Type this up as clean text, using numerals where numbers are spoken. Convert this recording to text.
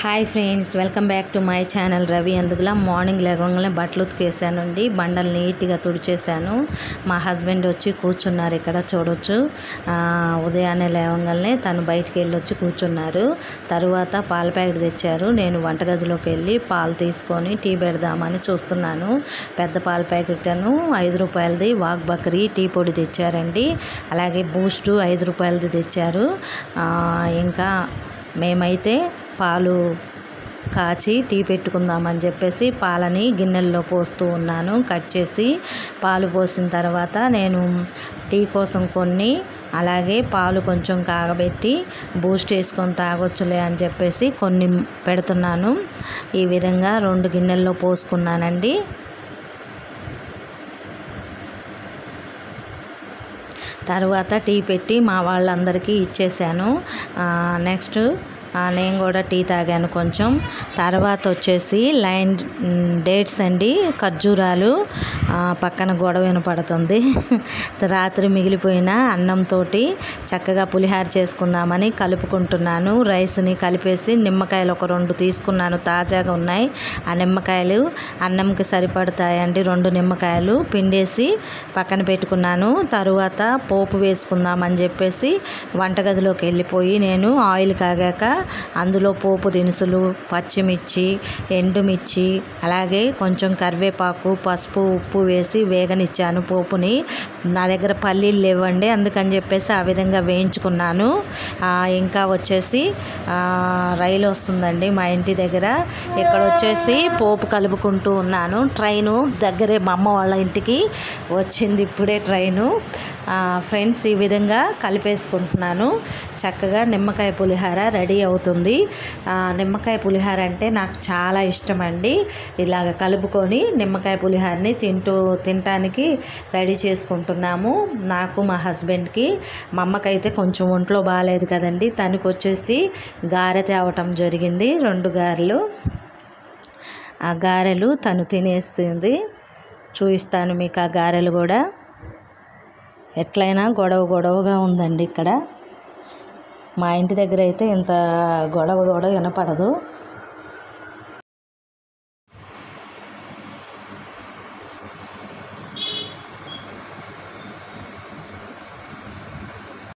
Hi friends, welcome back to my channel Ravi అందుకులా. Morning లేవగానే బట్టలు ఉతికేసానండి, బండలు నీట్గా తుడిచేసాను. మా హస్బెండ్ వచ్చి కూర్చున్నారు, ఇక్కడ చూడొచ్చు. ఉదయాన్నే లేవగానే తను బయటికి వెళ్ళి వచ్చి కూర్చున్నారు. తరువాత పాల ప్యాకెట్ తెచ్చారు. నేను వంటగదిలోకి వెళ్ళి పాలు తీసుకొని టీ పెడదామని చూస్తున్నాను. పెద్ద పాల ప్యాకెట్ 5 రూపాయలది వాగ్ బకరీ టీ పొడి తెచ్చారండి. అలాగే బూస్టు 5 రూపాయలది తెచ్చారు. ఇంకా మేమైతే పాలు కాచి టీ పెట్టుకుందామని చెప్పేసి పాలని గిన్నెల్లో పోస్తూ ఉన్నాను. కట్ చేసి పాలు పోసిన తర్వాత నేను టీ కోసం కొన్ని, అలాగే పాలు కొంచెం కాగబెట్టి బూస్ట్ వేసుకొని తాగొచ్చులే అని చెప్పేసి కొన్ని పెడుతున్నాను. ఈ విధంగా 2 గిన్నెల్లో పోసుకున్నానండి. తర్వాత టీ పెట్టి మా వాళ్ళందరికీ ఇచ్చేసాను. నెక్స్ట్ నేను కూడా టీ తాగాను కొంచెం. తర్వాత వచ్చేసి లైన్ డేట్స్ అండి, ఖర్జూరాలు. పక్కన గొడవ వినపడుతుంది. రాత్రి మిగిలిపోయిన అన్నంతో చక్కగా పులిహార చేసుకుందామని కలుపుకుంటున్నాను. రైస్ని కలిపేసి నిమ్మకాయలు ఒక 2 తీసుకున్నాను, తాజాగా ఉన్నాయి. ఆ నిమ్మకాయలు అన్నంకి సరిపడతాయండి. 2 నిమ్మకాయలు పిండేసి పక్కన పెట్టుకున్నాను. తరువాత పోపు వేసుకుందామని చెప్పేసి వంటగదిలోకి వెళ్ళిపోయి నేను ఆయిల్ కాగాక అందులో పోపు దినుసులు, పచ్చిమిర్చి, ఎండుమిర్చి, అలాగే కొంచెం కరివేపాకు, పసుపు, ఉప్పు వేసి వేగనిచ్చాను పోపుని. నా దగ్గర పల్లీలు లేవండి, అందుకని చెప్పేసి ఆ విధంగా వేయించుకున్నాను. ఇంకా వచ్చేసి రైలు వస్తుందండి మా ఇంటి దగ్గర. ఇక్కడ వచ్చేసి పోపు కలుపుకుంటూ ఉన్నాను. ట్రైను దగ్గరే, మా అమ్మ వాళ్ళ ఇంటికి వచ్చింది ఇప్పుడే ట్రైను. ఫ్రెండ్స్, ఈ విధంగా కలిపేసుకుంటున్నాను. చక్కగా నిమ్మకాయ పులిహార రెడీ అవుతుంది. నిమ్మకాయ పులిహార అంటే నాకు చాలా ఇష్టం అండి. ఇలాగ కలుపుకొని నిమ్మకాయ పులిహారని తినటానికి రెడీ చేసుకుంటున్నాము. నాకు, మా హస్బెండ్కి. మా అమ్మకైతే కొంచెం ఒంట్లో బాగాలేదు కదండి, తనకు వచ్చేసి గారె తేవటం జరిగింది, 2 గారెలు. ఆ గారెలు తను తినేస్తుంది. చూపిస్తాను మీకు ఆ గారెలు కూడా. ఎట్లయినా గొడవగా ఉందండి ఇక్కడ. మా ఇంటి దగ్గర అయితే ఇంత గొడవ వినపడదు.